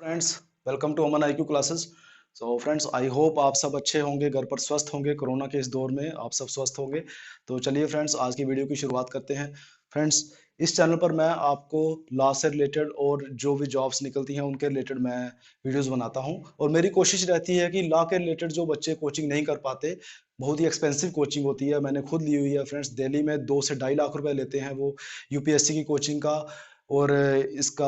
Friends, welcome to Aman IQ classes. So friends, I hope आप सब अच्छे होंगे, घर पर स्वस्थ होंगे। कोरोना के इस दौर में आप सब स्वस्थ होंगे। तो चलिए फ्रेंड्स, आज की वीडियो की शुरुआत करते हैं। फ्रेंड्स, इस चैनल पर मैं आपको लॉ से रिलेटेड और जो भी जॉब्स निकलती हैं उनके रिलेटेड मैं वीडियोस बनाता हूं। और मेरी कोशिश रहती है कि लॉ के रिलेटेड जो बच्चे कोचिंग नहीं कर पाते, बहुत ही एक्सपेंसिव कोचिंग होती है, मैंने खुद ली हुई है फ्रेंड्स। दिल्ली में 2 से 2.5 लाख रुपए लेते हैं वो यूपीएससी की कोचिंग का। और इसका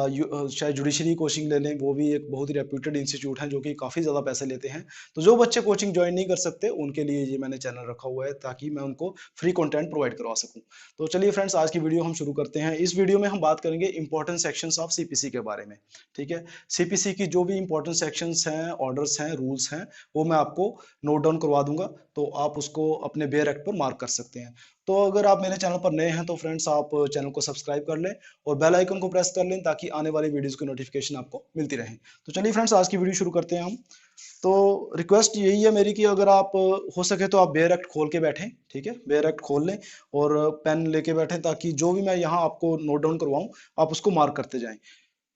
शायद जुडिशरी कोचिंग ले लें, वो भी एक बहुत ही रेप्यूटेड इंस्टीट्यूट है जो कि काफ़ी ज़्यादा पैसे लेते हैं। तो जो बच्चे कोचिंग ज्वाइन नहीं कर सकते उनके लिए ये मैंने चैनल रखा हुआ है ताकि मैं उनको फ्री कंटेंट प्रोवाइड करवा सकूं। तो चलिए फ्रेंड्स, आज की वीडियो हम शुरू करते हैं। इस वीडियो में हम बात करेंगे इंपॉर्टेंट सेक्शंस ऑफ सीपीसी के बारे में। ठीक है, सीपीसी की जो भी इंपॉर्टेंट सेक्शंस हैं, ऑर्डर्स हैं, रूल्स हैं, वो मैं आपको नोट डाउन करवा दूंगा। तो आप उसको अपने बेयर एक्ट पर मार्क कर सकते हैं। तो अगर आप मेरे चैनल पर नए हैं तो फ्रेंड्स, आप चैनल को सब्सक्राइब कर लें और बेल आइकन को प्रेस कर लें ताकि आने वाली वीडियोस की नोटिफिकेशन आपको मिलती रहे। तो चलिए फ्रेंड्स, आज की वीडियो शुरू करते हैं हम। तो रिक्वेस्ट यही है मेरी कि अगर आप हो सके तो आप बेयर एक्ट खोल के बैठें। ठीक है, बेयर एक्ट खोल लें और पेन लेके बैठें ताकि जो भी मैं यहाँ आपको नोट डाउन करवाऊं आप उसको मार्क करते जाएं।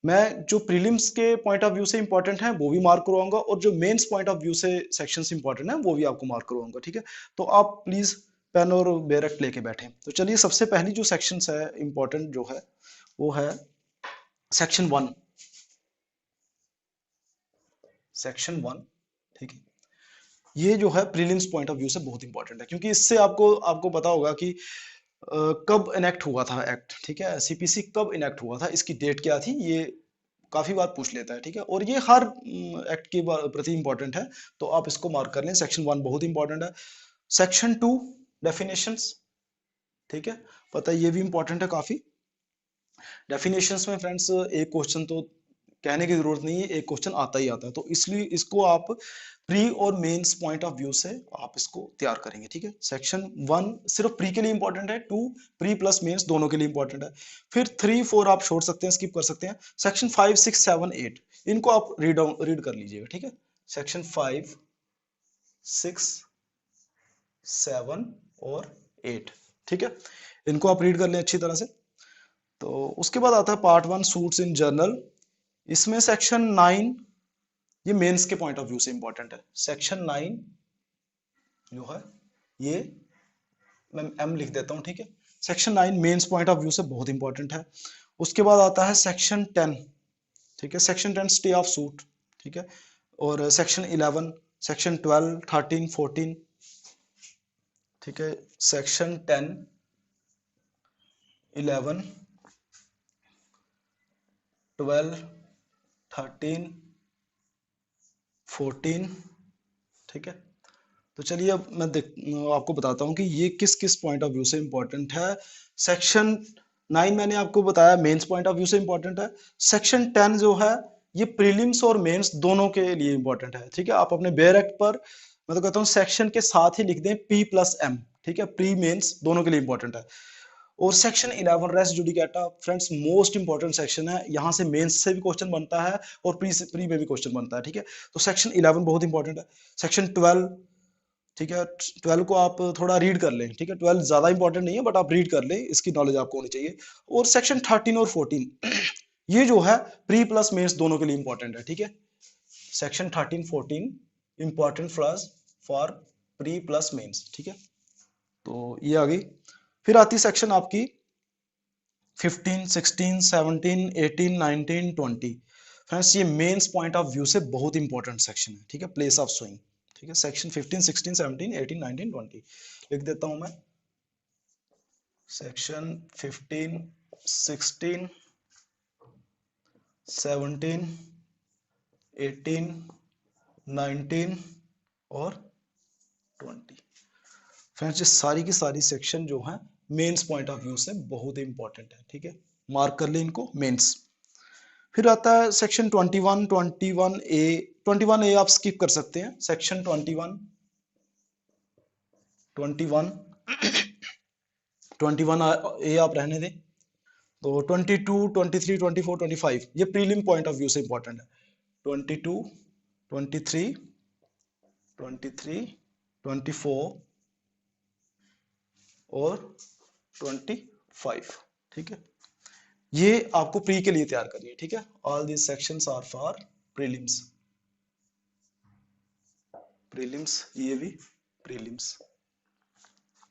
मैं जो प्रीलिम्स के पॉइंट ऑफ व्यू से इंपॉर्टेंट है वो भी मार्क करवाऊंगा और जो मेंस पॉइंट ऑफ व्यू से सेक्शंस इंपॉर्टेंट है वो भी आपको मार्क करवाऊंगा। ठीक है, तो आप प्लीज पेन और बेरेक्ट लेके बैठें। तो चलिए, सबसे पहली जो सेक्शंस है इंपॉर्टेंट जो है वो है सेक्शन 1। सेक्शन 1, ठीक है, ये जो है प्रीलिम्स पॉइंट ऑफ व्यू से बहुत इंपॉर्टेंट है क्योंकि इससे आपको आपको पता होगा कि कब इनेक्ट हुआ था एक्ट। ठीक है, सीपीसी कब इनेक्ट हुआ था, इसकी डेट क्या थी, ये काफी बार पूछ लेता है। ठीक है, और ये हर एक्ट के प्रति इंपॉर्टेंट है। तो आप इसको मार्क कर लें, सेक्शन 1 बहुत इंपॉर्टेंट है। Section 2, definitions. ठीक है, पता है ये भी इंपॉर्टेंट है काफी। डेफिनेशंस में फ्रेंड्स एक क्वेश्चन तो कहने की जरूरत नहीं है, एक क्वेश्चन आता ही आता है। तो इसलिए इसको आप प्री और मेंस पॉइंट ऑफ व्यू से आप इसको तैयार करेंगे। ठीक है, सेक्शन 1 सिर्फ प्री के लिए इंपॉर्टेंट है, 2 प्री प्लस मेंस दोनों के लिए इंपॉर्टेंट है। फिर 3 4 आप छोड़ सकते हैं, स्किप कर सकते हैं। सेक्शन 5 6 7 8 इनको आप रीड कर लीजिएगा। ठीक है, सेक्शन 5 6 7 और 8। ठीक है, इनको आप रीड कर लें अच्छी तरह से। तो उसके बाद आता है पार्ट 1, सूट्स इन जर्नल। इसमें सेक्शन 9 ये मेंस के पॉइंट ऑफ व्यू से इंपॉर्टेंट है। सेक्शन 9 जो है ये मैं एम लिख देता हूं। ठीक है, section 9 mains point of view से बहुत इंपॉर्टेंट है। उसके बाद आता है सेक्शन 10। ठीक है, सेक्शन 10 स्टे ऑफ सूट। ठीक है, और सेक्शन 11, सेक्शन 12 13 14। ठीक है, सेक्शन 10 11 12 13 14। ठीक है, तो चलिए अब मैं आपको बताता हूँ कि ये किस किस पॉइंट ऑफ व्यू से इंपॉर्टेंट है। सेक्शन 9 मैंने आपको बताया मेंस पॉइंट ऑफ व्यू से इंपॉर्टेंट है। सेक्शन 10 जो है ये प्रीलिम्स और मेंस दोनों के लिए इंपॉर्टेंट है। ठीक है, आप अपने बेयर एक्ट पर मैं तो कहता हूँ सेक्शन के साथ ही लिख दें पी प्लस एम। ठीक है, प्री मेंस दोनों के लिए इंपॉर्टेंट है। और section 11 res judicata friends most important section है, यहां से मेंस से भी क्वेश्चन बनता है और प्री में भी क्वेश्चन बनता है। ठीक है, तो सेक्शन 11 बहुत इंपॉर्टेंट है। सेक्शन 12, ठीक है, 12 को आप थोड़ा रीड कर लें। ठीक है, 12 ज्यादा इंपॉर्टेंट नहीं है बट आप रीड कर लें, इसकी नॉलेज आपको होनी चाहिए। और सेक्शन 13 और 14 ये जो है प्री प्लस मेंस दोनों के लिए इंपॉर्टेंट है। ठीक है, section 13 14 important for pre plus mains. ठीक है, तो ये आ गई। फिर आती सेक्शन आपकी 15 16 17 18 19 20। फ्रेंड्स, ये मेंस पॉइंट ऑफ व्यू से बहुत इंपॉर्टेंट सेक्शन है। ठीक है, प्लेस ऑफ सोइंग। ठीक है, सेक्शन 15 16 17 18 19 20 लिख देता हूं मैं। सेक्शन 15 16 17 18 19 और 20। फ्रेंड्स, ये सारी की सारी सेक्शन जो है मेंस पॉइंट ऑफ व्यू से बहुत इंपॉर्टेंट है। ठीक है, मार्क कर ले इनको मेंस। फिर आता है सेक्शन 21 21 ए। 21 ए आप स्किप कर सकते हैं। सेक्शन 21 21 21 ए आप रहने दें। तो 22 23 24 25 ये प्रीलिम पॉइंट ऑफ व्यू से इंपॉर्टेंट है। 22 23 23 24 और 25। ठीक है, ये आपको प्री के लिए तैयार करनी है। ठीक है, all these sections are for prelims, prelims, ये भी प्रीलिम्स,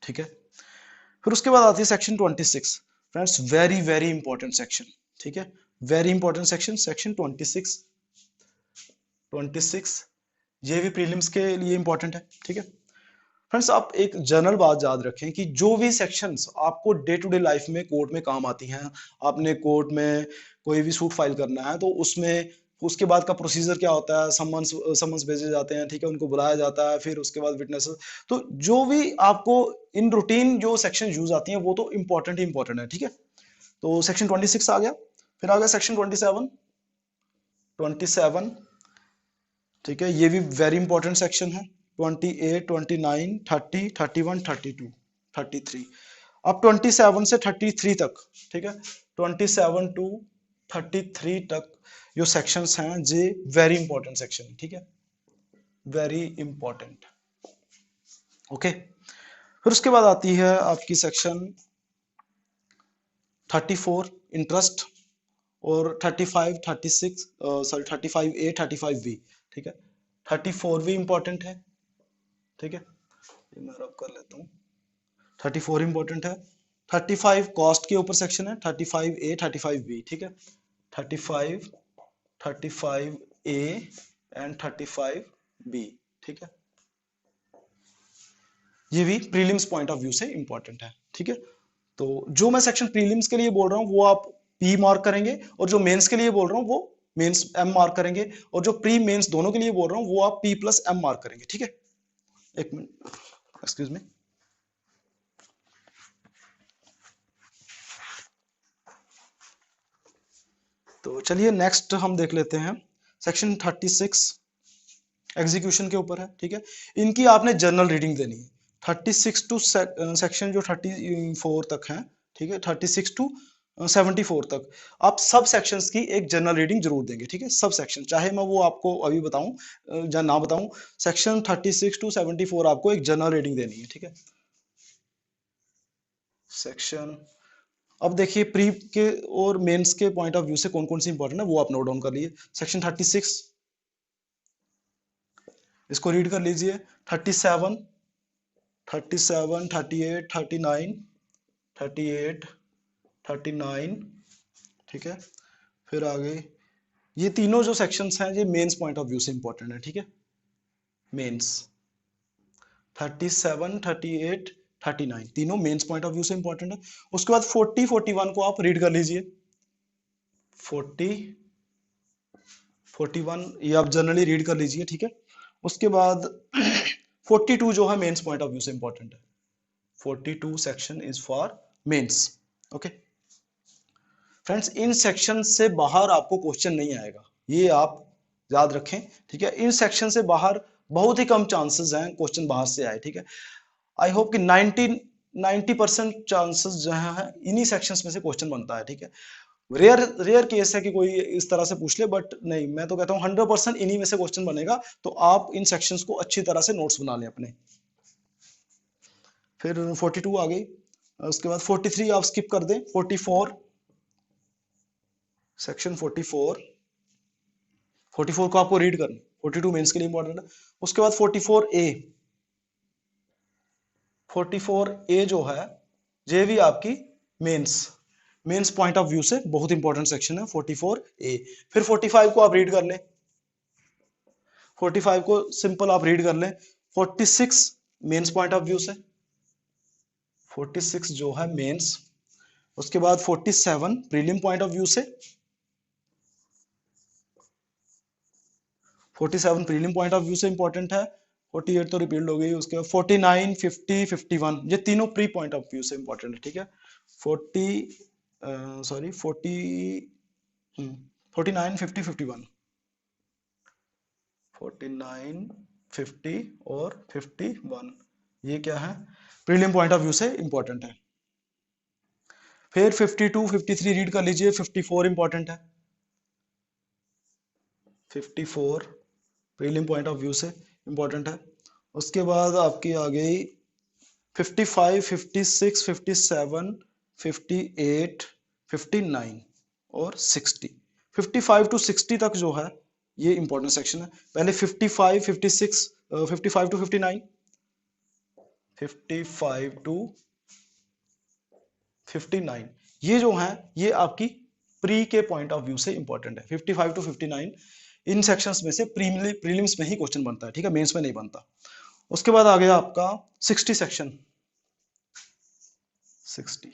ठीक है। फिर उसके बाद आती है section 26। Friends very very important section, ठीक है, वेरी इंपॉर्टेंट सेक्शन, सेक्शन 26, 26 ये भी प्रीलिम्स के लिए इंपॉर्टेंट है, ठीक है। फ्रेंड्स आप एक जनरल बात याद रखें कि जो भी सेक्शंस आपको डे टू डे लाइफ में कोर्ट में काम आती हैं, आपने कोर्ट में कोई भी सूट फाइल करना है तो उसमें उसके बाद का प्रोसीजर क्या होता है, समन्स समन्स भेजे जाते हैं, ठीक है, उनको बुलाया जाता है, फिर उसके बाद विटनेसेस, तो जो भी आपको इन रूटीन जो सेक्शन यूज आती हैं वो तो इंपॉर्टेंट ही इंपॉर्टेंट है, ठीक है। तो सेक्शन 26 आ गया। फिर आ गया सेक्शन 27, 27, ठीक है, ये भी वेरी इंपॉर्टेंट सेक्शन है। 28, 29, 30, 31, 32, 33, अब 27 से 33 तक, ठीक है, 27 टू 33 तक जो सेक्शंस हैं ये वेरी इंपॉर्टेंट सेक्शन है, ठीक है, वेरी इंपॉर्टेंट, ओके। फिर उसके बाद आती है आपकी सेक्शन 34 इंटरेस्ट, और 35, 36, सॉरी 35A, 35B, ठीक है, 34 भी इंपॉर्टेंट है, ठीक है, ये मैं रब कर लेता हूँ। 34 इंपॉर्टेंट है। 35 कॉस्ट के ऊपर सेक्शन है, 35A, 35B, ठीक है, 35, 35A एंड 35B, ठीक है, ये भी प्रीलिम्स पॉइंट ऑफ व्यू से इंपॉर्टेंट है, ठीक है। तो जो मैं सेक्शन प्रीलिम्स के लिए बोल रहा हूँ वो आप P मार्क करेंगे, और जो मेंस के लिए बोल रहा हूँ वो मेंस M मार्क करेंगे, और जो प्री मेंस दोनों के लिए बोल रहा हूँ वो आप P+M मार्क करेंगे, ठीक है। एक मिनट, एक्सक्यूज मी। तो चलिए नेक्स्ट हम देख लेते हैं सेक्शन 36 एग्जीक्यूशन के ऊपर है, ठीक है। इनकी आपने जर्नल रीडिंग देनी है 36 टू सेक्शन जो 34 तक है, ठीक है, 36 टू 74 तक आप सब सेक्शंस की एक जर्नल रीडिंग जरूर देंगे, ठीक है, सब सेक्शन, चाहे मैं वो आपको अभी बताऊं या ना बताऊं, सेक्शन 36 टू 74 आपको एक जर्नल रीडिंग देनी है, ठीक है। सेक्शन, अब देखिए प्री के और मेंस के पॉइंट ऑफ व्यू से कौन कौन सी इंपॉर्टेंट है वो आप नोट डाउन कर लिए। सेक्शन 36 इसको रीड कर लीजिए, 37, 37, 38, 39, 38, 39, ठीक है। फिर आगे ये तीनों जो सेक्शंस हैं ये मेंस पॉइंट ऑफ व्यू से इंपॉर्टेंट है, ठीक है, मेंस 37, 38, 39 तीनों मेंस पॉइंट ऑफ व्यू से इंपॉर्टेंट है। उसके बाद 40, 41 को आप रीड कर लीजिए, 40, 41 ये आप जनरली रीड कर लीजिए, ठीक है। उसके बाद 42 जो है मेंस पॉइंट ऑफ व्यू से इंपॉर्टेंट है, 42 section is for mains, okay. Friends इन सेक्शन से बाहर आपको क्वेश्चन नहीं आएगा, ये आप याद रखें, ठीक है। इन सेक्शन से बाहर बहुत ही कम चांसेस हैं क्वेश्चन बाहर से आए, ठीक है। आई होप कि 90% चांसेस जो है इन्हीं सेक्शंस में से क्वेश्चन बनता है, ठीक है। रेयर रेयर केस है कि कोई इस तरह से पूछ ले, बट नहीं, मैं तो कहता हूँ 100% इन्हीं में से क्वेश्चन बनेगा, तो आप इन सेक्शंस को अच्छी तरह से नोट्स बना लें अपने। फिर 42 आ गई, उसके बाद 43 आप स्किप कर दें, 44, सेक्शन 44, 44 को आपको रीड करना, 42 मेंस के लिए इंपॉर्टेंट है। उसके बाद 44A, 44A जो है ये भी आपकी mains mains point of view से बहुत इंपॉर्टेंट सेक्शन है 44A। फिर 45 को आप रीड कर लें, 45 को सिंपल आप रीड कर लें। 46 मेंस पॉइंट ऑफ व्यू से, 46 जो है मेंस। उसके बाद 47 प्रीलिम पॉइंट ऑफ व्यू से, 47 प्रीलिम पॉइंट ऑफ व्यू से इंपॉर्टेंट है। 48 तो रिपीट हो गई। उसके बाद 49, 50, 51 ये तीनों प्री पॉइंट ऑफ व्यू से इंपॉर्टेंट है, ठीक है। 49, 50, 51, 49, 50 और 51 ये क्या है, प्रीलिम पॉइंट ऑफ व्यू से इंपॉर्टेंट है। फिर 52, 53 रीड कर लीजिए, 54 इंपॉर्टेंट है, 54 प्रीलिम पॉइंट ऑफ व्यू से इंपॉर्टेंट है। उसके बाद आपकी आ गई 55, 56, 57, 58, 59 और 60। 55 टू 60 तक जो है ये इंपॉर्टेंट सेक्शन है। पहले 55, 56, 55 टू 59, 55 टू 59, ये जो है ये आपकी प्री के पॉइंट ऑफ व्यू से इंपॉर्टेंट है। 55 टू 59 इन सेक्शंस में से प्रीलिम्स में ही क्वेश्चन बनता है, ठीक है, मेंस में नहीं बनता। उसके बाद आ गया आपका 60 सेक्शन। 60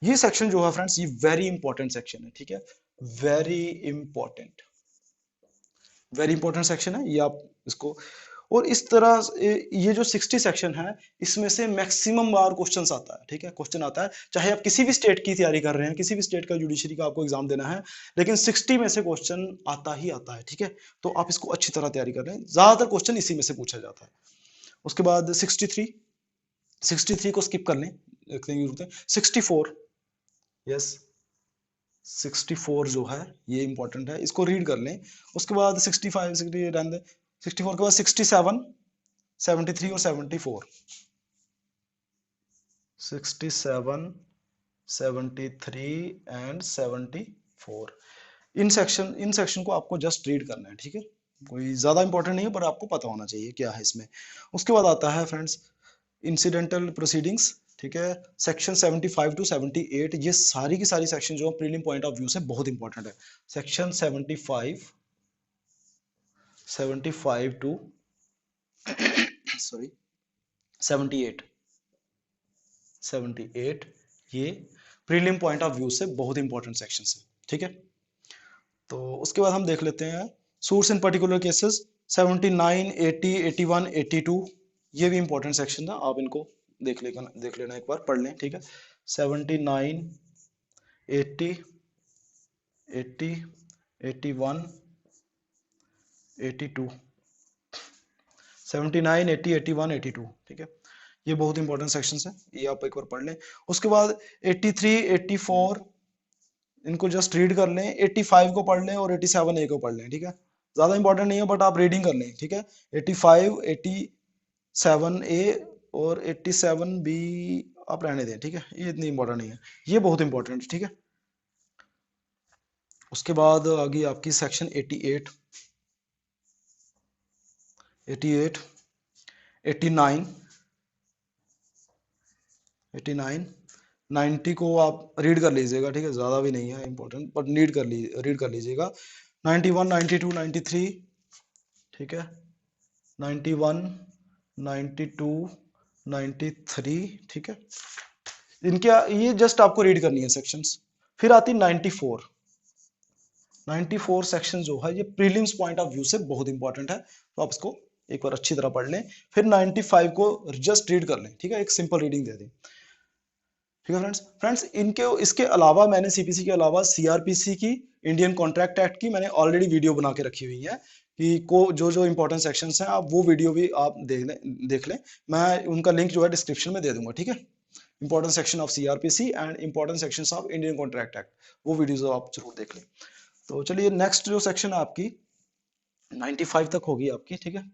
ये सेक्शन जो है फ्रेंड्स ये वेरी इंपॉर्टेंट सेक्शन है, ठीक है, very important, very important section है ये, आप इसको, और इस तरह ये जो 60 सेक्शन है इसमें से मैक्सिमम बार क्वेश्चंस आता है, ठीक है, क्वेश्चन आता है, चाहे आप किसी भी स्टेट की तैयारी कर रहे हैं, किसी भी स्टेट का जुडिशरी का आपको एग्जाम देना है, लेकिन 60 में से क्वेश्चन आता ही आता है, ठीक है, तो आप इसको अच्छी तरह तैयारी कर रहे हैं, ज्यादातर क्वेश्चन इसी में से पूछा जाता है। उसके बाद 63 को स्किप कर लें, 64, यस 64 जो है ये इंपॉर्टेंट है, इसको रीड कर लें। उसके बाद 65, 60 रहने दें, 64 के बाद 67, 73 और 74, 67, 73 एंड 74, इन सेक्शन को आपको जस्ट रीड करना है, ठीक है, कोई ज्यादा इंपॉर्टेंट नहीं है पर आपको पता होना चाहिए क्या है इसमें। उसके बाद आता है फ्रेंड्स इंसिडेंटल प्रोसीडिंग्स, ठीक है, सेक्शन 75 टू 78, ये सारी की सारी सेक्शन जो है प्रीलिम पॉइंट ऑफ व्यू से बहुत इंपॉर्टेंट है। सेक्शन 75 टू सॉरी 78 ये प्रीलिम पॉइंट ऑफ व्यू से बहुत इंपॉर्टेंट सेक्शन है, ठीक है। तो उसके बाद हम देख लेते हैं सूट्स इन पर्टिकुलर केसेस 79, 80, 81, 82, ये भी इंपॉर्टेंट सेक्शन है, आप इनको देख लेना एक बार पढ़ लें, ठीक है। 79, 80, 80, 81, 82, 79, 80, 81, 82, ठीक है, ये बहुत इंपॉर्टेंट सेक्शंस है, ये आप एक बार पढ़ लें। उसके बाद 83, 84 इनको जस्ट रीड कर लें, 85 को पढ़ लें और 87A को पढ़ लें, ठीक है, ज्यादा इंपॉर्टेंट नहीं है बट आप रीडिंग कर लें, ठीक है। 85, 87A और 87B आप रहने दें, ठीक है, ये इतनी इंपॉर्टेंट नहीं है, ये बहुत इंपॉर्टेंट है, ठीक है। उसके बाद आ गई आपकी सेक्शन 88, 89, 90 को आप रीड कर लीजिएगा, ठीक है, ज्यादा भी नहीं है इंपॉर्टेंट बट रीड कर लीजिएगा। 91, 92, 93, ठीक है, 91, 92, 93, ठीक है, इनके ये जस्ट आपको रीड करनी है सेक्शंस। फिर आती 94, 94 सेक्शन जो है ये प्रीलिम्स पॉइंट ऑफ व्यू से बहुत इंपॉर्टेंट है, तो आप इसको एक बार अच्छी तरह पढ़ लें। फिर 95 को जस्ट रीड कर लें, ठीक है, एक सिंपल रीडिंग दे दें, ठीक है फ्रेंड्स इनके इसके अलावा मैंने सीपीसी के अलावा सीआरपीसी की, इंडियन कॉन्ट्रैक्ट एक्ट की मैंने ऑलरेडी वीडियो बना के रखी हुई है कि जो जो इंपॉर्टेंट सेक्शंस हैं आप वो वीडियो भी आप देख लें, मैं उनका लिंक जो है डिस्क्रिप्शन में दे दूंगा, ठीक है। Important section of CrPC and important sections of Indian contract act, वो वीडियोज आप जरूर देख लें। तो चलिए नेक्स्ट जो सेक्शन है आपकी 95 तक होगी आपकी, ठीक है,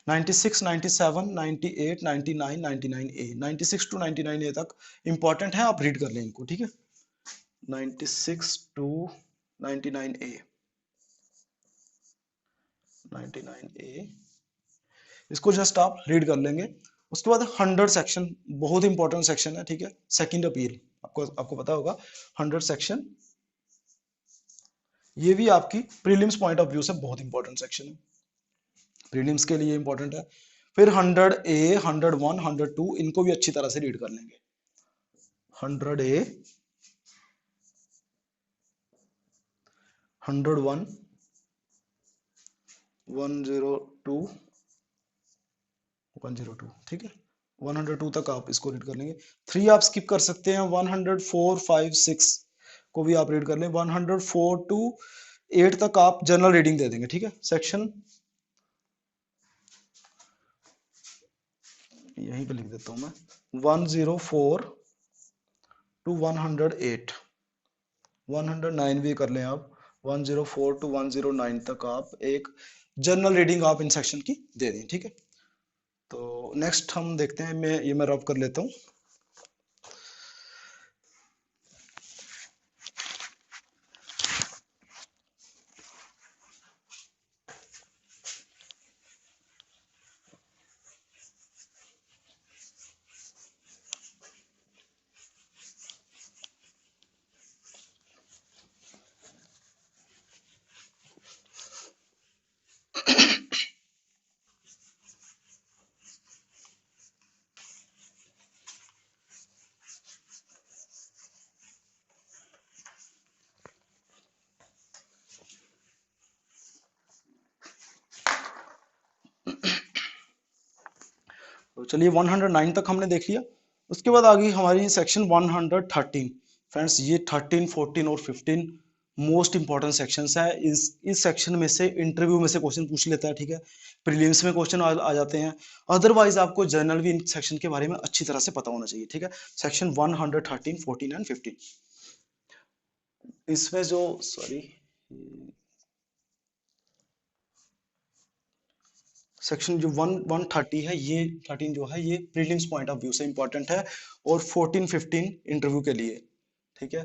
96, 97, 98, 99, 99A, 96 टू 99A तक इंपॉर्टेंट है, आप रीड कर लें इनको, ठीक है। 96 टू 99A, 99A इसको जस्ट आप रीड कर लेंगे। उसके बाद 100 सेक्शन, बहुत इंपॉर्टेंट सेक्शन है, ठीक है, सेकंड अपील, आपको पता होगा 100 सेक्शन, ये भी आपकी प्रीलिम्स पॉइंट ऑफ व्यू से बहुत इंपॉर्टेंट सेक्शन है, प्रीलिम्स के लिए इंपॉर्टेंट है। फिर 100A, 101, 102 इनको भी अच्छी तरह से रीड कर लेंगे। 100A, 101, 102, 102, ठीक है, 102 तक आप इसको रीड कर लेंगे। 3 आप स्किप कर सकते हैं, 104, 5, 6 को भी आप रीड कर लें। 104 टू 8 तक आप जनरल रीडिंग दे देंगे, ठीक है। सेक्शन यहीं पे लिख देता हूं मैं, 104 टू 108, 109 भी कर लें आप, 104 टू 109 तक आप एक जनरल रीडिंग आप इन सेक्शन की दे दें, ठीक है। तो नेक्स्ट हम देखते हैं, मैं रब कर लेता हूं। तो चलिए 109 तक हमने देख लिया। उसके बाद आ गई हमारी सेक्शन 113। फ्रेंड्स ये 13, 14 और 15 मोस्ट इंपॉर्टेंट सेक्शंस है। इस सेक्शन में से इंटरव्यू में से क्वेश्चन पूछ लेता है, ठीक है। प्रीलिम्स में क्वेश्चन आ जाते हैं। अदरवाइज आपको जनरल भी इन सेक्शन के बारे में अच्छी तरह से पता होना चाहिए, ठीक है। सेक्शन 113, 14 एंड 15 इसमें जो सेक्शन जो 130 है, ये 13 जो है ये प्रीलिम्स पॉइंट ऑफ व्यू से इंपॉर्टेंट है, और 14, 15 इंटरव्यू के लिए, ठीक है।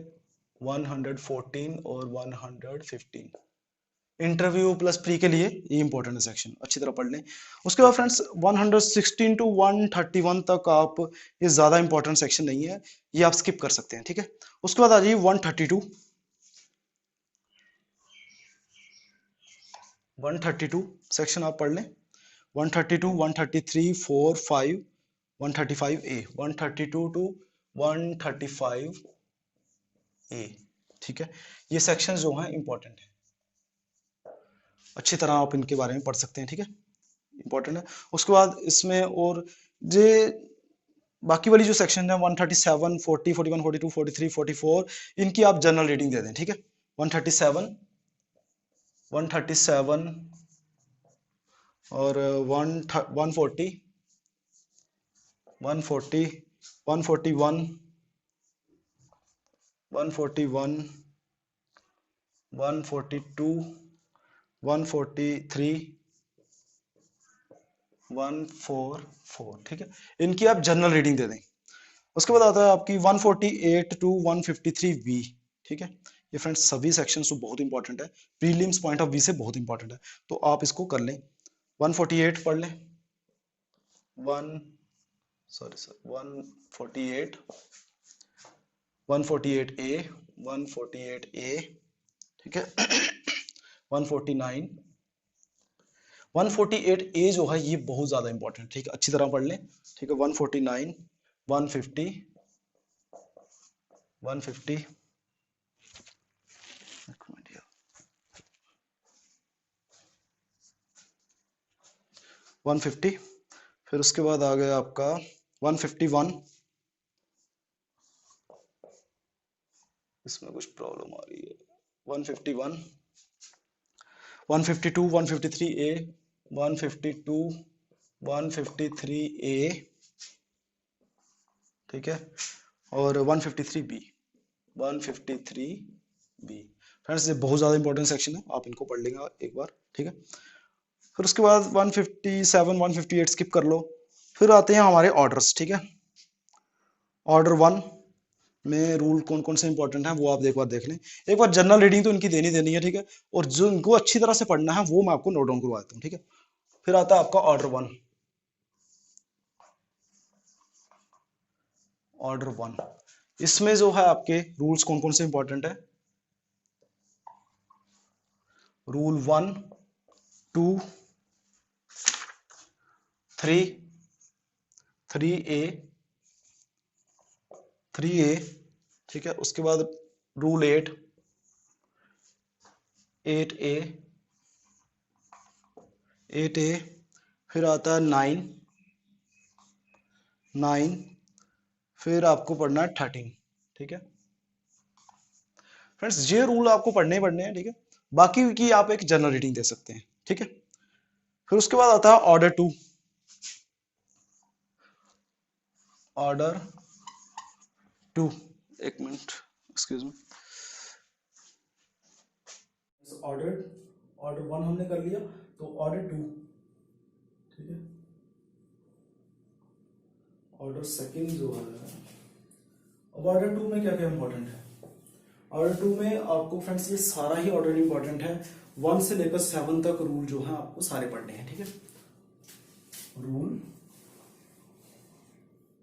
114 और 115 इंटरव्यू प्लस प्री के लिए ये इंपॉर्टेंट है सेक्शन, अच्छी तरह पढ़ लें। उसके बाद फ्रेंड्स 116 टू 131 तक आप, ये ज्यादा इंपॉर्टेंट सेक्शन नहीं है, ये आप स्किप कर सकते हैं, ठीक है। उसके बाद आ जाइए 132। 132 सेक्शन आप पढ़ लें। 132, 133, 4, 5, 135A, 132 टू 135A, ठीक है। ये सेक्शन जो हैं इंपॉर्टेंट है, अच्छी तरह आप इनके बारे में पढ़ सकते हैं, ठीक है, इंपॉर्टेंट है। उसके बाद इसमें और जे बाकी वाली जो सेक्शन है 137, 40, 41, 42, 43, 44 इनकी आप जनरल रीडिंग दे दें, ठीक है। 137, 137 और 140, 140, 141, 141, 142, 143, 144, ठीक है। इनकी आप जनरल रीडिंग दे दें। उसके बाद आता है आपकी 148 टू 153B, ठीक है। ये फ्रेंड्स सभी सेक्शंस तो बहुत इंपॉर्टेंट है, प्रीलिम्स पॉइंट ऑफ व्यू से बहुत इंपॉर्टेंट है, तो आप इसको कर लें। 148 पढ़ लें। 148, 148A, 148A, ठीक है। 149, 148A जो है ये बहुत ज्यादा इंपॉर्टेंट, ठीक है, अच्छी तरह पढ़ लें, ठीक है। 149, 150, 150, 150, फिर उसके बाद आ गया आपका 151, इसमें कुछ प्रॉब्लम आ रही है। 151, 152, 153A, 152, 153A, ठीक है, और 153B, 153B। फ्रेंड्स ये बहुत ज़्यादा इंपॉर्टेंट सेक्शन है, आप इनको पढ़ लेंगे एक बार, ठीक है। फिर उसके बाद 157, 158 स्किप कर लो। फिर आते हैं हमारे ऑर्डर्स, ठीक है। ऑर्डर 1 में रूल कौन कौन से इंपॉर्टेंट है वो आप एक बार देख लें। एक बार जनरल रीडिंग तो इनकी देनी है, ठीक है, और जो इनको अच्छी तरह से पढ़ना है वो मैं आपको नोट डाउन करवा देता हूँ, ठीक है। फिर आता है आपका ऑर्डर 1। ऑर्डर 1 इसमें जो है आपके रूल्स कौन कौन से इंपॉर्टेंट है। रूल 1, 2, 3, 3A, 3A, ठीक है। उसके बाद रूल 8, 8A, 8A, फिर आता है 9, 9, फिर आपको पढ़ना है 13, ठीक है। फ्रेंड्स ये रूल आपको पढ़ने ही पढ़ने हैं, ठीक है, बाकी की आप एक जनरल रीडिंग दे सकते हैं, ठीक है। फिर उसके बाद आता है ऑर्डर 2। ऑर्डर 2, एक minute excuse me. Order order 1 हमने कर लिया, तो ऑर्डर 2, ठीक है। ऑर्डर सेकंड जो है, अब ऑर्डर 2 में क्या क्या इंपॉर्टेंट है। ऑर्डर 2 में आपको फ्रेंड्स ये सारा ही ऑर्डर इंपॉर्टेंट है, 1 से लेकर 7 तक रूल जो है आपको सारे पढ़ने हैं, ठीक है। रूल,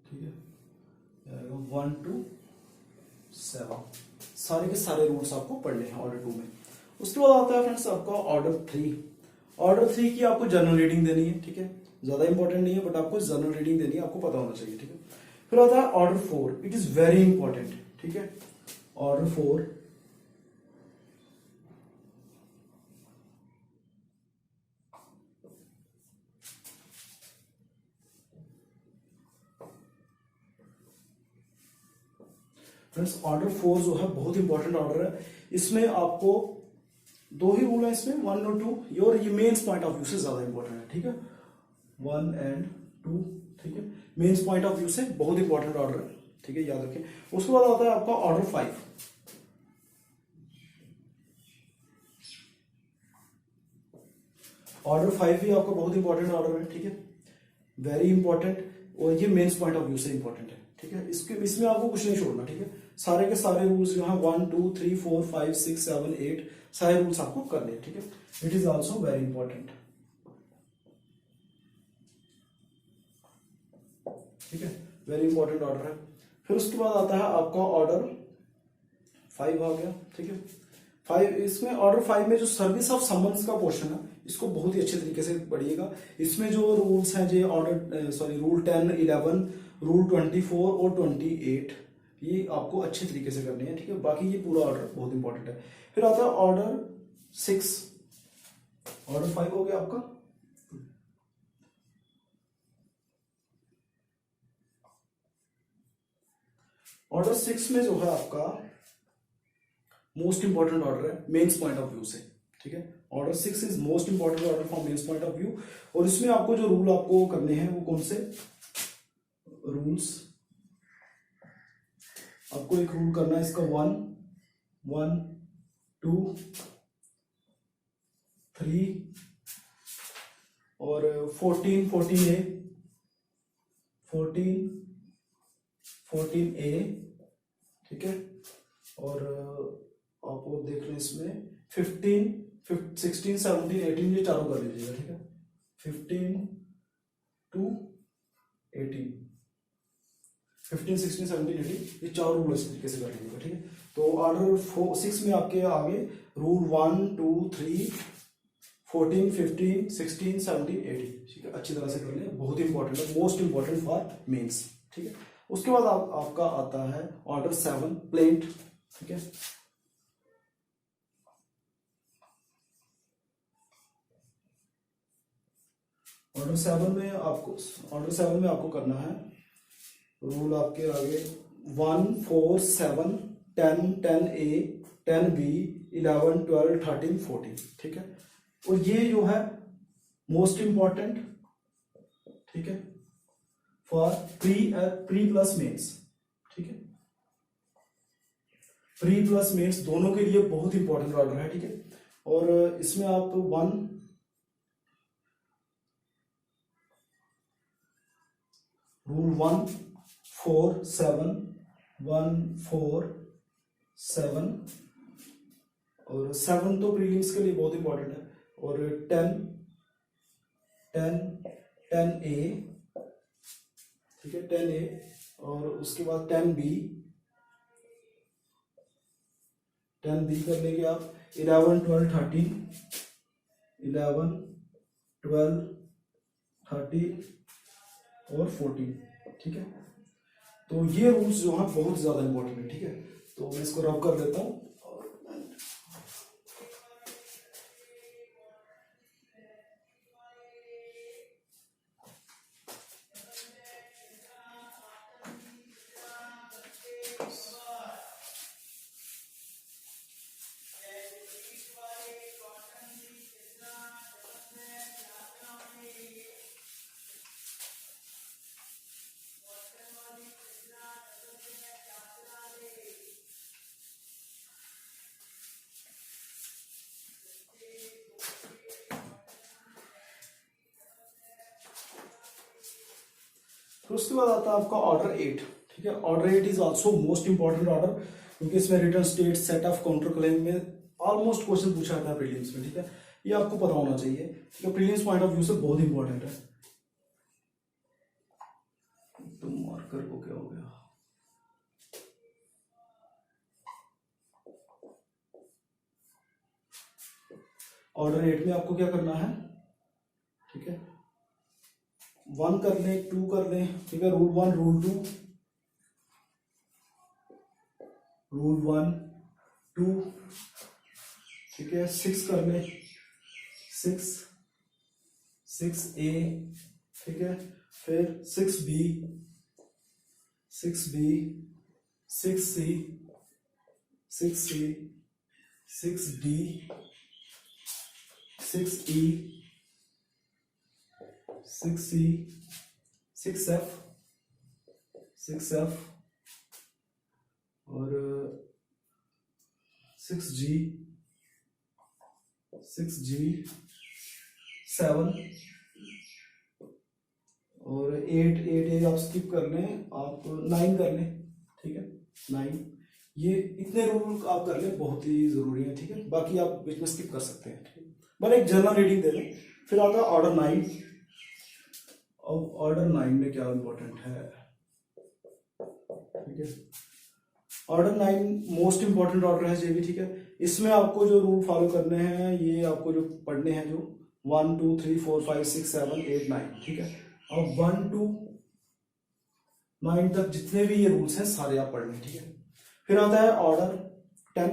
ठीक है, 1 to 7 सारे के सारे रूल्स आपको पढ़ने हैं ऑर्डर 2 में। उसके बाद आता है फ्रेंड्स आपका ऑर्डर 3। ऑर्डर 3 की आपको जनरल रीडिंग देनी है, ठीक है, ज्यादा इंपॉर्टेंट नहीं है बट आपको जनरल रीडिंग देनी है, आपको पता होना चाहिए, ठीक है। फिर आता है order 4, it is very important, ठीक है। ऑर्डर 4, फ्रेंड्स ऑर्डर 4 जो है बहुत इंपॉर्टेंट ऑर्डर है। इसमें आपको दो ही रूल है इसमें, 1 और 2, और ये मेंस पॉइंट ऑफ व्यू से ज्यादा इंपॉर्टेंट है, ठीक है, 1 एंड 2, ठीक है, मेंस पॉइंट ऑफ व्यू से बहुत इंपॉर्टेंट ऑर्डर है, ठीक है, याद रखें। उसके बाद आता है आपका ऑर्डर 5। ऑर्डर 5 भी आपका बहुत इंपॉर्टेंट ऑर्डर है, ठीक है, वेरी इंपॉर्टेंट, और ये मेंस पॉइंट ऑफ व्यू से इंपॉर्टेंट है, ठीक है। इसमें आपको कुछ नहीं छोड़ना, ठीक है, सारे के सारे रूल्स जो है 1 2 3 4 5 6 7 8 सारे रूल्स आपको करने हैं, ठीक है। It is also very important, ठीक है, वेरी इंपॉर्टेंट ऑर्डर है। फिर उसके बाद आता है आपका ऑर्डर 5 आ गया, ठीक है। 5, इसमें ऑर्डर 5 में जो सर्विस ऑफ समन्स का पोर्शन है इसको बहुत ही अच्छे तरीके से पढ़िएगा। इसमें जो रूल्स हैं जो ऑर्डर रूल 10 11 रूल 24 और 28 ये आपको अच्छे तरीके से करने हैं, ठीक है। बाकी ये पूरा ऑर्डर बहुत इंपॉर्टेंट है। फिर आता है ऑर्डर 6। ऑर्डर 5 हो गया आपका। ऑर्डर 6 में जो है आपका मोस्ट इंपॉर्टेंट ऑर्डर है मेंस पॉइंट ऑफ व्यू से, ठीक है। Order 6 is most important order from mains point of view. और इसमें आपको जो रूल आपको करने हैं वो कौन से रूल्स, आपको एक रूल करना है इसका 1 1 2 3 और 14 14A 14A, ठीक है। और आपको देख लें इसमें 15 16 17 18 ये चारों कर लीजिएगा, ठीक है, 15 to 18 15 16 17 18 ये चार रूल इस तरीके से कर लीजिएगा, ठीक है। तो ऑर्डर 6 में आपके आगे रूल 1 2 3 14 15 16 17 18, ठीक है, अच्छी तरह से कर लें, बहुत इंपॉर्टेंट है, मोस्ट इंपॉर्टेंट फॉर मेंस, ठीक है। उसके बाद आपका आता है ऑर्डर 7 प्लेंट, ठीक है। ऑर्डर 7 में आपको करना है रूल आपके आगे 1 4 7 10 10A 10B 11 12 13 14, ठीक है। और ये जो है मोस्ट इंपॉर्टेंट, ठीक है, फॉर प्री प्लस मेंस, ठीक है, प्री प्लस मेंस दोनों के लिए बहुत इंपॉर्टेंट ऑर्डर है, ठीक है। और इसमें आप रूल 1 4 7 1 4 7 और 7 तो प्रीलिम्स के लिए बहुत इंपॉर्टेंट है, और 10 10 10A, ठीक है, 10A, और उसके बाद 10B कर लेंगे आप 11 12 13 11 12 13 और 14, ठीक है। तो ये रूल्स जो है बहुत ज्यादा इंपॉर्टेंट है, ठीक है। तो मैं इसको रब कर लेता हूं। तो उसके बाद आता है आपका ऑर्डर 8, ठीक है। Order 8 is also most important order, क्योंकि इसमें return state set of counter claim में ऑलमोस्ट क्वेश्चन पूछा जाता है प्रीलिम्स में, ठीक है। ये आपको पता होना चाहिए, ठीक है, प्रीलिम्स पॉइंट ऑफ व्यू से बहुत इंपॉर्टेंट है। तो मार्कर को क्या हो गया, ऑर्डर 8 में आपको क्या करना है, ठीक है, 1 कर लें 2 कर लें, ठीक है, रूल 1 रूल 2 रूल 1 2, ठीक है, 6 कर लें 6 6A, ठीक है, फिर 6B 6C, 6C, 6D, 6E, 6C, 6F, 6F और 6G, 6G, 7 और 8, 8 ये आप स्किप कर लें, आप 9 कर लें, ठीक है 9। ये इतने रूल आप कर लें, बहुत ही जरूरी है, ठीक है। बाकी आप बीच में स्किप कर सकते हैं। मैंने एक जनरल रीडिंग दे दें। फिर आता है ऑर्डर 9। अब ऑर्डर 9 में क्या इंपॉर्टेंट है, ठीक है। ऑर्डर 9 मोस्ट इंपॉर्टेंट ऑर्डर है ये भी, ठीक है। इसमें आपको जो रूल फॉलो करने हैं, ये आपको जो पढ़ने हैं, जो 1 2 3 4 5 6 7 8 9, ठीक है। अब 1 to 9 तक जितने भी ये रूल्स हैं सारे आप पढ़ लें, ठीक है। फिर आता है ऑर्डर 10,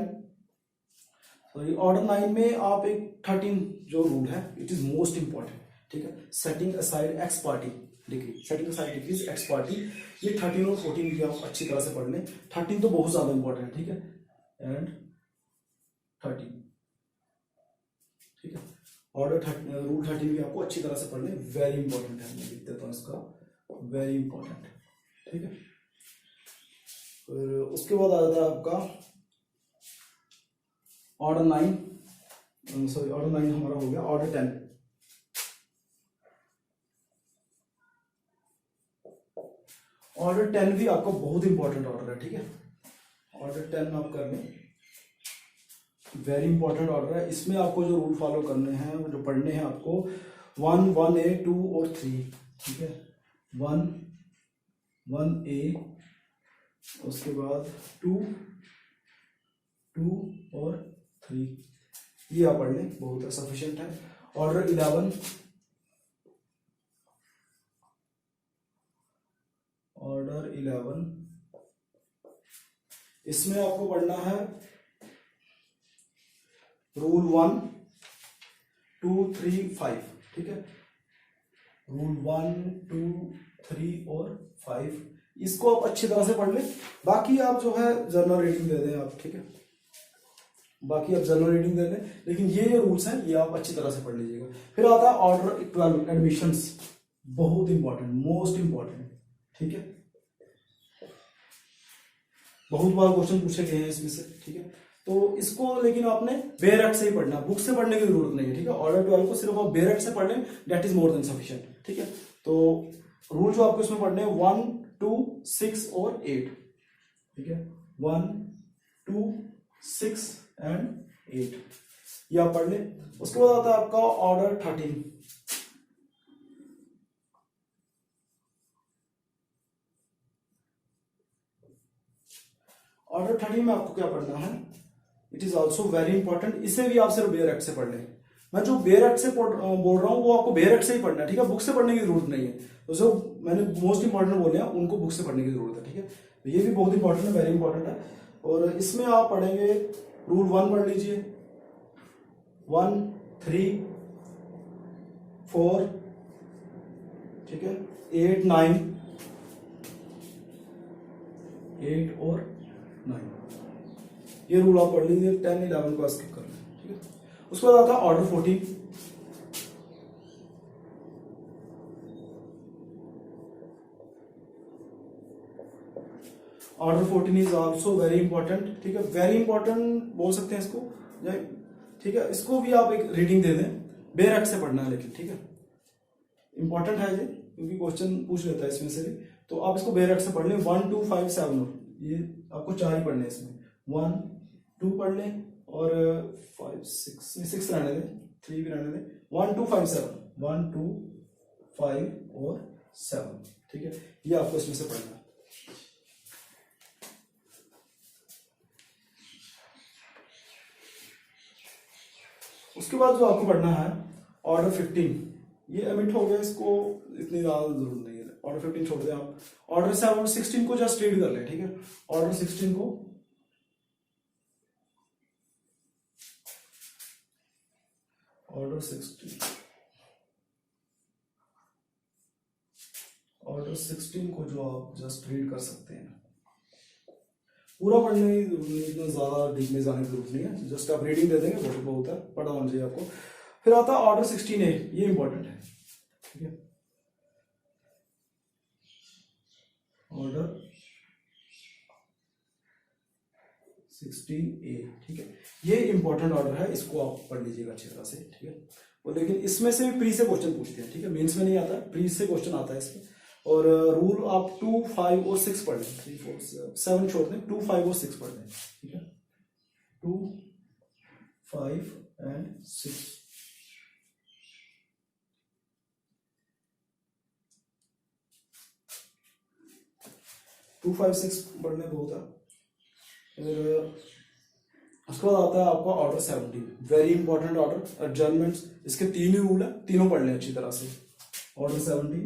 सॉरी ऑर्डर 9 में आप एक 13 जो रूल है, इट इज मोस्ट इंपॉर्टेंट, ठीक है। Setting aside x party degree, setting aside degrees x party, ये 13 और 14 भी आप अच्छी तरह से पढ़ लें। 13 तो बहुत ज्यादा इंपॉर्टेंट है, ठीक है। एंड 13, ठीक है। ऑर्डर रूल 13 भी आपको अच्छी तरह से पढ़ लें, वेरी इंपॉर्टेंट है। मैं लिख देता हूँ इसका, वेरी इंपॉर्टेंट, ठीक है। फिर उसके बाद आ जाता है आपका ऑर्डर 9, सॉरी ऑर्डर 9 हमारा हो गया। ऑर्डर 10, ऑर्डर 10 भी आपका बहुत इंपॉर्टेंट ऑर्डर है, ठीक है। ऑर्डर 10 आप कर लें, वेरी इंपॉर्टेंट ऑर्डर है। इसमें आपको जो रूल फॉलो करने हैं, जो पढ़ने हैं आपको 1 1A 2 और 3, ठीक है। 1 1A, उसके बाद 2 2 और 3, ये आप पढ़ लें, बहुत सफिशिएंट है। ऑर्डर 11, ऑर्डर 11, इसमें आपको पढ़ना है रूल 1 2 3 5, ठीक है। रूल 1 2 3 और 5, इसको आप अच्छी तरह से पढ़ लें। बाकी आप जो है जर्नल रीडिंग दे दें आप, ठीक है। बाकी आप जर्नल रीडिंग दे लें, लेकिन ये रूल्स हैं ये आप अच्छी तरह से पढ़ लीजिएगा। फिर आता है ऑर्डर 12 एडमिशंस, बहुत इंपॉर्टेंट, मोस्ट इंपॉर्टेंट, ठीक है। बहुत बार क्वेश्चन पूछे गए हैं इसमें से, ठीक है। तो इसको लेकिन आपने बेरट से ही पढ़ना, बुक से पढ़ने की जरूरत नहीं है, ठीक है। ऑर्डर 12 को सिर्फ आप बेरट से पढ़ लें, that is more than sufficient, ठीक है। तो रूल जो आपको इसमें पढ़ने हैं 1 2 6 और 8, ठीक है। 1 2 6 एंड 8, ये आप पढ़ लें। उसके बाद आता है आपका ऑर्डर 13, ऑर्डर 13 में आपको क्या पढ़ना है, it is also very important. इसे भी आप सिर्फ बेयर एक्ट से पढ़ लें। मैं जो बेयर एक्ट से बोल रहा हूँ वो आपको बेयर एक्ट से ही पढ़ना है, ठीक है। बुक से पढ़ने की जरूरत नहीं है। तो जो मैंने मोस्ट इंपॉर्टेंट बोले हैं उनको बुक से पढ़ने की जरूरत है, ठीक है। तो ये भी बहुत इंपॉर्टेंट है, वेरी इंपॉर्टेंट है। और इसमें आप पढ़ेंगे रूल 1 पढ़ लीजिए, 1 3 4, ठीक है, 8 9, 8 और 9, ये रूल आप पढ़ लीजिए। 10 11 को स्किप कर लें, ठीक है। उसके बाद आता है order 14, order 14 is also very important, ठीक है। वेरी इंपॉर्टेंट बोल सकते हैं इसको, ठीक है। इसको भी आप एक रीडिंग दे दें, बेरट से पढ़ना है लेकिन, ठीक है। इंपॉर्टेंट है ये, क्योंकि क्वेश्चन पूछ लेता है इसमें से भी। तो आप इसको बेरट से पढ़ लें। 1 2 5 7, ये आपको 4 ही पढ़ने हैं इसमें। 1 2 पढ़ लें और 5 6 रहने दें, 3 भी रहने दें। 1 2 5 7, 1 2 5 और 7, ठीक है। ये आपको इसमें से पढ़ना है। उसके बाद जो आपको पढ़ना है ऑर्डर 15, ये एमिट हो गया, इसको इतनी ज्यादा जरूरत नहीं है। ऑर्डर 15 छोड़ दें आप। ऑर्डर 7 16 को जस्ट रीड कर लें, ठीक है। ऑर्डर 16 को, ऑर्डर 16, ऑर्डर 16 को जो आप जस्ट रीड कर सकते हैं। पूरा पढ़ने की जरूरत नहीं, इतना ज्यादा डीप में जाने की जरूरत नहीं है, जस्ट आप रीडिंग दे देंगे बहुत बहुत है, पढ़ा होना चाहिए आपको। फिर आता है ऑर्डर 16A, ये इंपॉर्टेंट है, ठीक है। ऑर्डर 16A, ठीक है, ये इंपॉर्टेंट ऑर्डर है, इसको आप पढ़ लीजिएगा अच्छी तरह से, ठीक है। और लेकिन इसमें से प्री से क्वेश्चन पूछते हैं, ठीक है, मेंस में नहीं आता, प्री से क्वेश्चन आता है इसमें। और रूल आप 2, 5 और 6 पढ़ लें, 3, 4, 7 छोड़ दें, 2, 5 और 6 पढ़ लें, ठीक है, 2, 5 एंड 6। टू 5 6 पढ़ने बहुत है। फिर उसके बाद आता है आपका ऑर्डर 17, वेरी इंपॉर्टेंट ऑर्डर, एडजर्नमेंट्स, इसके 3 ही रूल है, तीनों पढ़ लें अच्छी तरह से। ऑर्डर 17,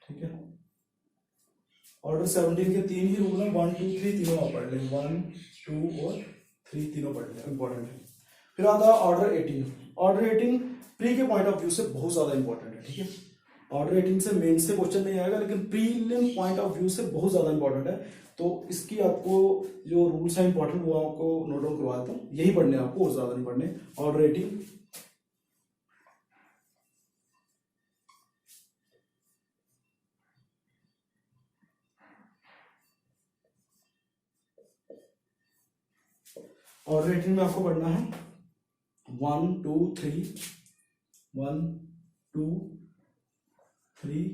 ठीक है, ऑर्डर 17 के 3 ही रूल है, 1 2 3 तीनों आप पढ़ लें, 1 2 और 3 तीनों पढ़ लें, इंपॉर्टेंट है। फिर आता है ऑर्डर 18, ऑर्डर 18 प्री के पॉइंट ऑफ व्यू से बहुत ज्यादा इंपॉर्टेंट है, ठीक है। ऑर्डर 18 से मेन से क्वेश्चन नहीं आएगा, लेकिन प्रीलिम पॉइंट ऑफ व्यू से बहुत ज्यादा इंपॉर्टेंट है, तो इसकी आपको जो रूल्स हैं इंपॉर्टेंट वो आपको नोट डाउन करवा देता हूँ, यही पढ़ने आपको और ज्यादा नहीं पढ़ने। ऑर्डर 18, ऑर्डर 18 में आपको पढ़ना है 1 2 3, 1 2 3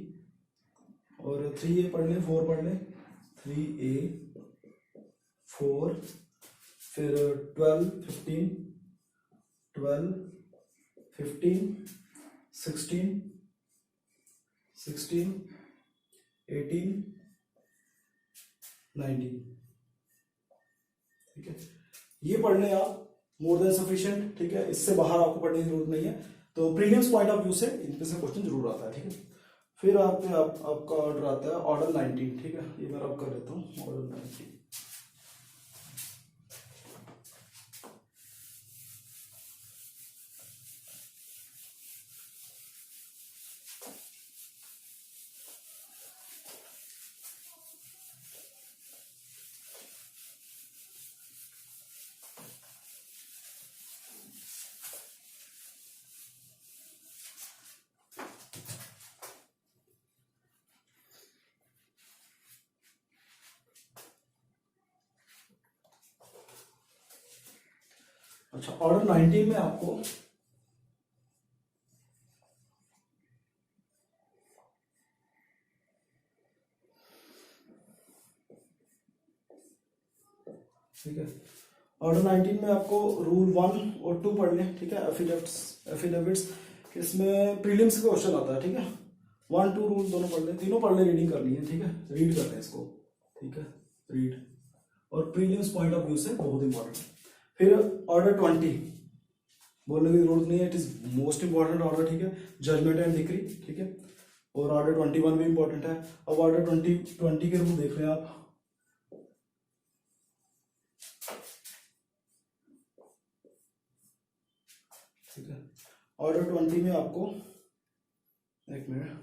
और 3A पढ़ लें, 4 पढ़ लें, 3A 4, फिर 12 15 12 15 16 16 18 19, ठीक है, ये पढ़ने आप मोर देन सफिशिएंट, ठीक है, इससे बाहर आपको पढ़ने की जरूरत नहीं है। तो प्रीलिम्स पॉइंट ऑफ व्यू से इनमें से क्वेश्चन जरूर आता है, ठीक है। फिर आपका ऑर्डर आता है ऑर्डर 19, ठीक है, ये मैं अब कर लेता हूँ ऑर्डर 19। अच्छा, ऑर्डर 19 में आपको ठीक है, ऑर्डर 19 में आपको रूल 1 और 2 पढ़ लें, ठीक है, एफिडेविट्स, इसमें प्रीलिम्स का क्वेश्चन आता है, ठीक है, 1 2 रूल दोनों पढ़ लें, तीनों पढ़ लें, रीडिंग करनी है, ठीक है, रीड कर लें इसको, ठीक है, रीड, और प्रीलिम्स पॉइंट ऑफ व्यू से बहुत इंपॉर्टेंट। फिर ऑर्डर 20 बोलने की जरूरत नहीं है, it is most important order, ठीक है, जजमेंट एंड डिक्री, ठीक है, और ऑर्डर 21 भी इंपॉर्टेंट है। अब ऑर्डर 20 के रूल देख लें आप, ठीक है, ऑर्डर 20 में आपको एक मिनट,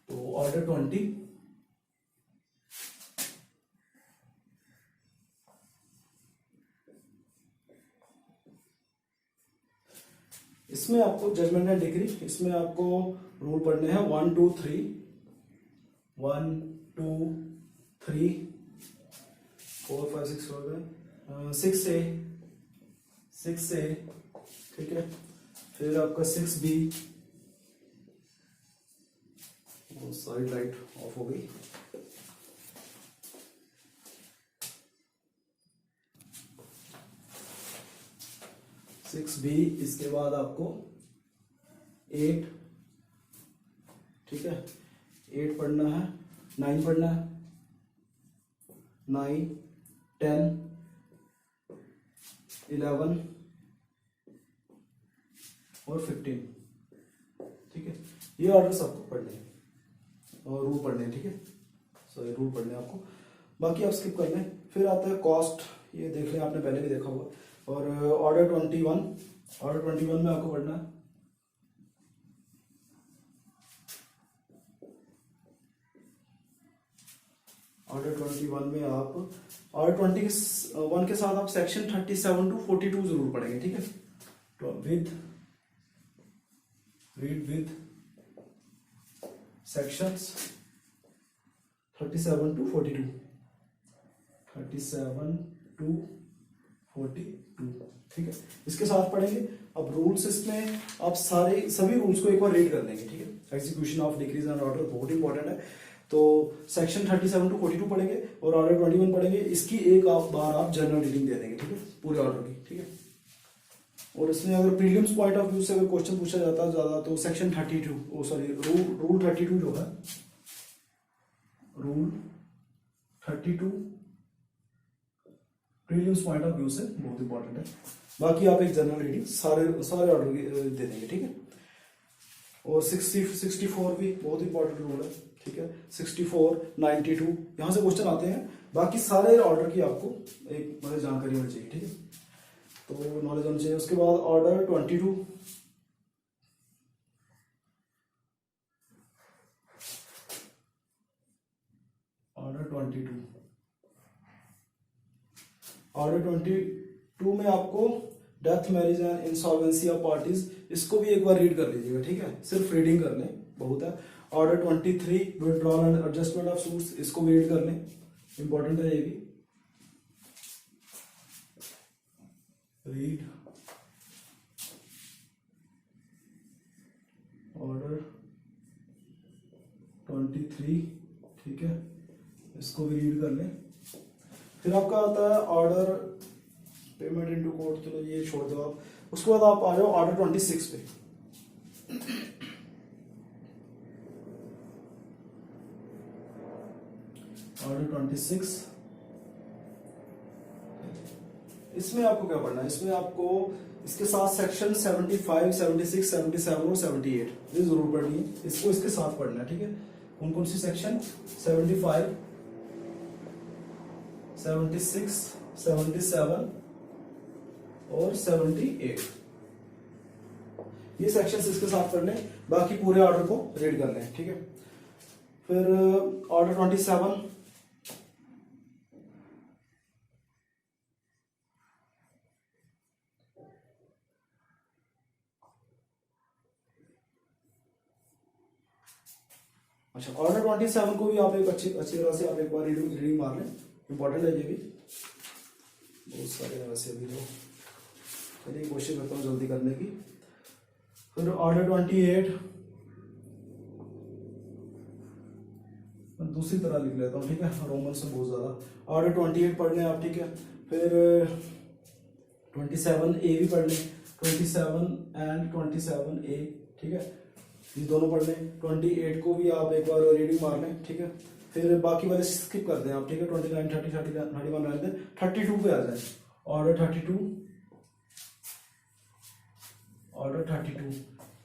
तो ऑर्डर 20 इसमें आपको जजमेंट एंड डिग्री, इसमें आपको रूल पढ़ने हैं 1 2 3, 1 2 3 4 5 6 हो गए, 6 से, ठीक है, फिर आपका 6B, साइड लाइट ऑफ हो गई, 6B, इसके बाद आपको 8, ठीक है, 8 पढ़ना है, 9 पढ़ना है, 9 10 11 और 15, ठीक है, ये ऑर्डर आपको पढ़ने हैं और रूल पढ़ने हैं, ठीक है, सॉरी रूल पढ़ने हैं आपको, बाकी आप स्किप कर लें। फिर आता है कॉस्ट ये देख लें, आपने पहले भी देखा होगा। और ऑर्डर 21 में आपको पढ़ना है। ऑर्डर 21 में आप ऑर्डर 21 के साथ आप सेक्शन 37 टू 42 जरूर पढ़ेंगे, ठीक है। तो read with sections 37 to 42, 37 to 42, ठीक है, इसके साथ पढ़ेंगे। अब रूल्स, इसमें आप सभी रूल्स को एक बार रीड कर लेंगे, ठीक है। Execution of decrease and order बहुत इंपॉर्टेंट है। तो सेक्शन 37 टू 42 पढ़ेंगे और ऑर्डर 21 पढ़ेंगे। इसकी एक बार आप जनरल रीडिंग दे देंगे, ठीक है, पूरे ऑर्डर की, ठीक है। और इसमें अगर प्रीलिम्स पॉइंट ऑफ व्यू से अगर क्वेश्चन पूछा जाता है ज्यादा, तो सेक्शन 32 रूल 32 जो है, rule 32 prelims point of view से बहुत इंपॉर्टेंट है। बाकी आप एक जनरल रीडिंग सारे ऑर्डर की दे देंगे, ठीक है। और 64 भी बहुत इंपॉर्टेंट रूल है, ठीक है। 64, 92 यहाँ से क्वेश्चन आते हैं। बाकी सारे ऑर्डर की आपको एक मतलब जानकारी होनी चाहिए, ठीक है, तो नॉलेज होनी चाहिए। उसके बाद ऑर्डर 22, ऑर्डर 22 में आपको death, marriage and insolvency of parties, इसको भी एक बार रीड कर लीजिएगा, ठीक है, सिर्फ रीडिंग कर लें, बहुत है। Order 23 withdrawal and adjustment of suits, इसको भी रीड कर लें, इंपॉर्टेंट है ये भी। रीड ऑर्डर 23, ठीक है, इसको भी रीड कर लें। फिर आपका आता है ऑर्डर पेमेंट इनटू कोर्ट, चलो ये छोड़ दो आप। उसके बाद आप आ जाओ ऑर्डर 26 पे। ऑर्डर 26, इसमें आपको क्या पढ़ना है? इसमें आपको इसके साथ सेक्शन 75, 76, 77 और 78 ये जरूर पढ़नी है, इसको इसके साथ पढ़ना है, ठीक है। कौन कौन सी सेक्शन? 75, 76, 77 और 78, ये सेक्शंस इसके साथ पढ़ लें। बाकी पूरे ऑर्डर को रीड कर लें, ठीक है। फिर ऑर्डर 27, अच्छा, ऑर्डर 27 को भी आप एक अच्छी तरह से आप एक बार रीडिंग मार लें, इंपॉर्टेंट है ये भी, बहुत सारे हैं वैसे भी। तो चलिए कोशिश करता हूँ जल्दी करने की। फिर ऑर्डर 28 दूसरी तरह लिख लेता हूँ, ठीक है, रोमन से बहुत ज्यादा। ऑर्डर 28 पढ़ लें आप, ठीक है। फिर 27A भी पढ़ लें, 27 एंड 27A, ठीक है, ये दोनों पढ़ लें। 28 को भी आप एक बार रीडिंग मार लें, ठीक है। फिर बाकी वाले स्किप कर दें आप, ठीक है, 29, 30, 31 रहने दें, 32 पे आ जाए। ऑर्डर 32,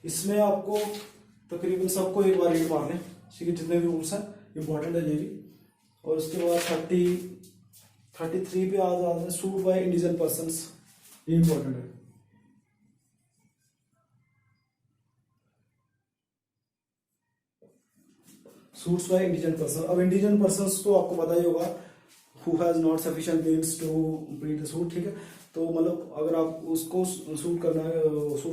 इसमें आपको तकरीबन सबको एक बार रीड मार लें, ठीक है, जितने भी रूल्स हैं, इंपॉर्टेंट है ये भी। और उसके बाद 33 पे आ जाते हैं, सूट बाय इंडिजिनस पर्सन्स, ये इंपॉर्टेंट है। Suits by indigenous person. अब इंडिजिनस पर्सन्स तो आपको पता ही होगा, who has not sufficient means to plead the suit, ठीक है। तो मतलब अगर आप उसको सूट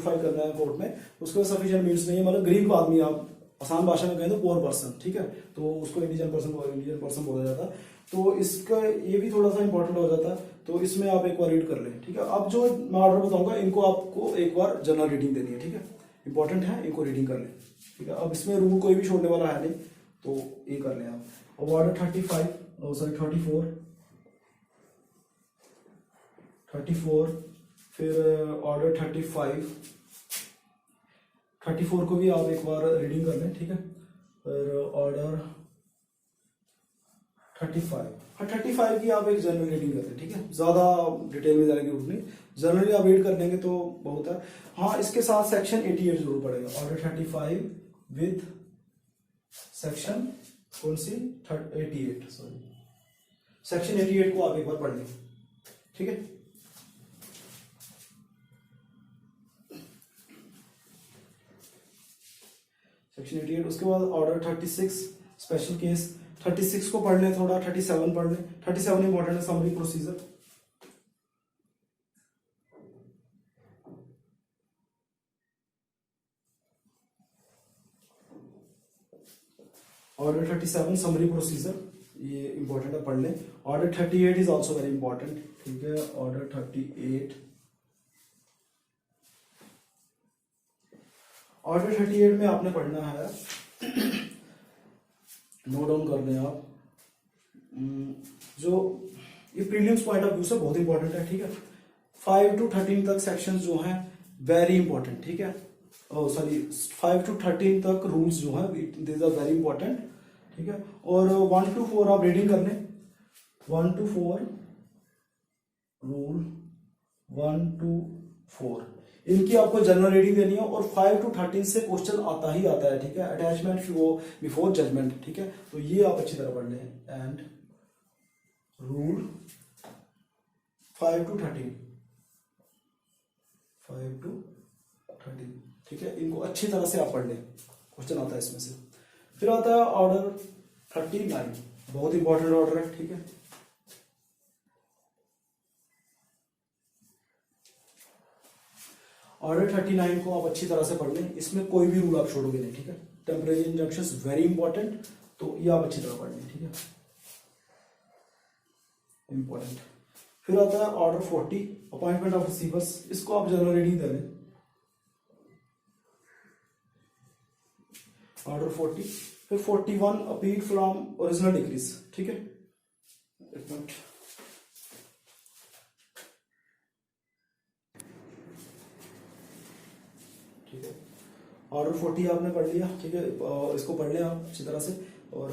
फाइल करना है कोर्ट में, उसके पास सफिशिएंट मींस नहीं है, मतलब गरीब आदमी, आप आसान भाषा में कहें तो पुअर पर्सन, ठीक है, तो उसको इंडिजिनस पर्सन बोला जाता है। तो इसका ये भी थोड़ा सा इंपॉर्टेंट हो जाता है, तो इसमें आप एक बार रीड कर लें, ठीक है। अब जो मैं ऑर्डर बताऊंगा इनको आपको एक बार जनरल रीडिंग देनी है, ठीक है, इंपॉर्टेंट है, इनको रीडिंग कर लें, ठीक है। अब इसमें रूल कोई भी छोड़ने वाला है नहीं, तो ये कर लें आप। अब ऑर्डर 34, फिर ऑर्डर 34 को भी आप एक बार रीडिंग कर लें, ठीक है। फिर ऑर्डर 35 की आप एक जनरल रीडिंग कर लें, ठीक है, ज्यादा डिटेल में जाने की जरूरत नहीं, जनरली आप रीड कर लेंगे तो बहुत है। हाँ, इसके साथ सेक्शन 88 जरूर पड़ेगा। ऑर्डर 35 विद सेक्शन कौन सी? 88, सॉरी, सेक्शन 88 को आप एक बार पढ़ लें, ठीक है। सेक्शन 88, उसके बाद ऑर्डर 36 स्पेशल केस। 36 को पढ़ लें थोड़ा, 37 पढ़ लें। 37 इंपॉर्टेंट है, summary procedure. Order 37 summary procedure, ये इंपॉर्टेंट है, पढ़ लें। Order 38 is also very important, ठीक है। ऑर्डर 38, ऑर्डर 38 में आपने पढ़ना है, नोट डाउन कर लें आप, जो ये प्रीलिम्स पॉइंट ऑफ व्यू से बहुत इंपॉर्टेंट है, ठीक है। 5 to 13 तक सेक्शंस जो हैं वेरी इंपॉर्टेंट, ठीक है। सॉरी 5 to 13 तक रूल्स जो हैं दीज आर वेरी इंपॉर्टेंट, ठीक है। और 1 to 4 आप रीडिंग कर लें। 1 to 4 रूल, 1 to 4 इनकी आपको जनरल रीडिंग देनी है। और 5 to 13 से क्वेश्चन आता ही आता है, ठीक है। अटैचमेंट बिफोर जजमेंट, ठीक है। तो ये आप अच्छी तरह पढ़ लें। एंड रूल 5 to 13, 5 to 13, ठीक है। इनको अच्छी तरह से आप पढ़ लें, क्वेश्चन आता है इसमें से। फिर आता है ऑर्डर 39, बहुत इंपॉर्टेंट ऑर्डर है, ठीक है। ऑर्डर 39 को आप अच्छी तरह से पढ़ लें, इसमें कोई भी रूल आप छोड़ोगे नहीं, ठीक है। टेम्परेरी इंजंक्शंस वेरी इंपॉर्टेंट, तो ये आप अच्छी तरह पढ़ लें, ठीक है, इंपॉर्टेंट। फिर आता है ऑर्डर 40 अपॉइंटमेंट ऑफ रिसीवर्स, इसको आप जनरल रीडिंग दे लें। ऑर्डर 40, फिर 41 अपील फ्रॉम ओरिजिनल डिक्रीज, ठीक है। एक मिनट, ठीक है। ऑर्डर 40 आपने पढ़ लिया, ठीक है। इसको पढ़ लें आप अच्छी तरह से, और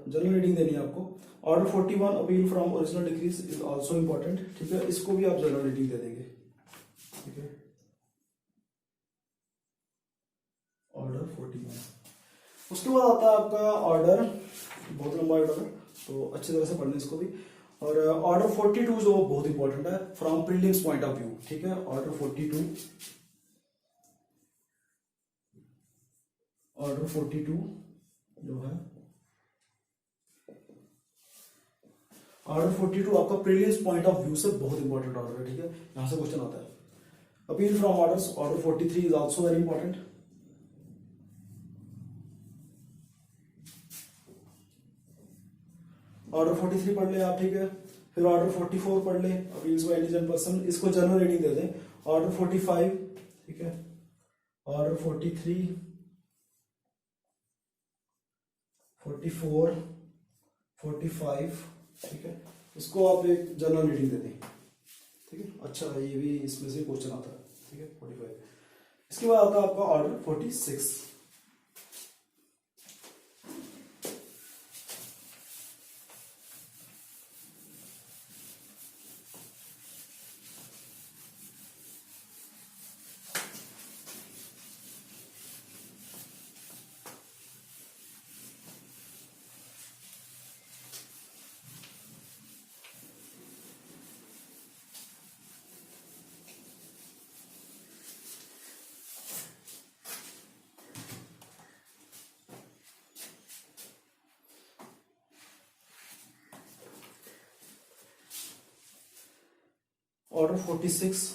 जनरल रीडिंग देनी है आपको। Order 41 appeal from original decrease is also important, ठीक है। इसको भी आप जनरल रीडिंग दे देंगे, ठीक है। ऑर्डर 41, उसके बाद आता है आपका ऑर्डर, बहुत लंबा ऑर्डर है, तो अच्छी तरह से पढ़ने इसको भी। और ऑर्डर 42 जो बहुत इंपॉर्टेंट है from prelims point of view, ठीक है। ऑर्डर 42, ऑर्डर 42 जो है, ऑर्डर 42 आपका प्रीलिम्स पॉइंट ऑफ व्यू से बहुत इंपॉर्टेंट ऑर्डर है, ठीक है। यहां से क्वेश्चन आता है। Appeal from orders, order 43 is also very important. Order 43 पढ़ ले आप, ठीक है। फिर ऑर्डर 44 पढ़ ले, अपील्स बाय इंडिविजुअल पर्सन, इसको जनरल रीडिंग दे दें। ऑर्डर 45, ठीक है। ऑर्डर 43, 44, 45, ठीक है। इसको आप एक जनरल रीडिंग दे दें, ठीक है। अच्छा, ये भी इसमें से क्वेश्चन आता है, ठीक है। 45, इसके बाद आता है आपका ऑर्डर 46। ऑर्डर 46,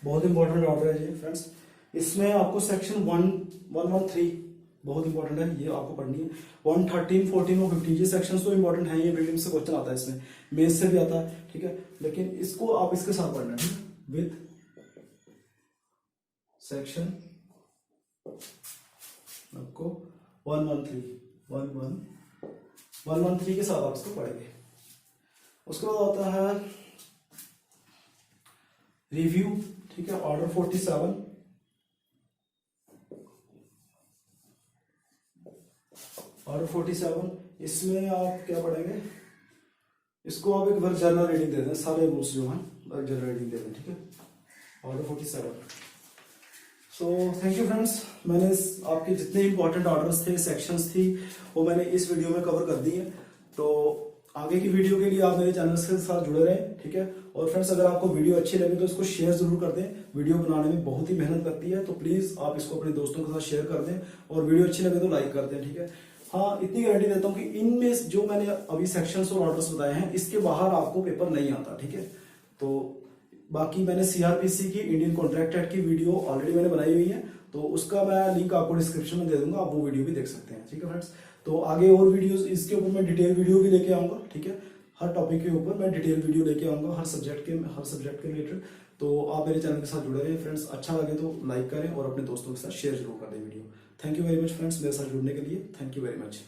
बहुत इंपॉर्टेंट ऑर्डर है ये फ्रेंड्स। इसमें आपको सेक्शन 113 बहुत इंपॉर्टेंट है, ये आपको पढ़नी है। 113, 14 और 15 ये सेक्शंस तो इंपॉर्टेंट है, ये प्रीलिम्स से क्वेश्चन आता है, इसमें मेंस से भी आता है, ठीक है। लेकिन इसको आप इसके साथ पढ़ना है विद सेक्शन आपको 113 के साथ आप इसको पढ़ेंगे। उसके बाद आता है रिव्यू, ठीक है। ऑर्डर 47, ऑर्डर 47, इसमें आप क्या पढ़ेंगे, इसको आप एक बार जनरल रीडिंग दे दें, सारे रूल्स जो हैं जनरल रीडिंग दे दें, ठीक है। ऑर्डर 47, तो थैंक यू फ्रेंड्स, मैंने आपके जितने इंपॉर्टेंट ऑर्डर्स थे, सेक्शंस थी, वो मैंने इस वीडियो में कवर कर दी है। तो आगे की वीडियो के लिए आप मेरे चैनल के साथ जुड़े रहें, ठीक है। और फ्रेंड्स, अगर आपको वीडियो अच्छी लगे तो इसको शेयर जरूर कर दें। वीडियो बनाने में बहुत ही मेहनत लगती है, तो प्लीज आप इसको अपने दोस्तों के साथ शेयर कर दें, और वीडियो अच्छी लगे तो लाइक कर दें, ठीक है। हाँ, इतनी गारंटी देता हूँ कि इनमें जो मैंने अभी सेक्शंस और ऑर्डर्स बताए हैं, इसके बाहर आपको पेपर नहीं आता, ठीक है। तो बाकी मैंने सीआरपीसी की, इंडियन कॉन्ट्रैक्ट एक्ट की वीडियो ऑलरेडी मैंने बनाई हुई है, तो उसका मैं लिंक आपको डिस्क्रिप्शन में दे दूंगा, आप वो वीडियो भी देख सकते हैं, ठीक है फ्रेंड्स। तो आगे और वीडियोस इसके ऊपर मैं डिटेल वीडियो भी लेके आऊंगा, ठीक है। हर टॉपिक के ऊपर मैं डिटेल वीडियो लेके आऊंगा, हर सब्जेक्ट के रिलेटेड। तो आप मेरे चैनल के साथ जुड़े रहिए फ्रेंड्स। अच्छा लगे तो लाइक करें और अपने दोस्तों के साथ शेयर जरूर कर दें video. Thank you very much friends, मेरे साथ जुड़ने के लिए। Thank you very much.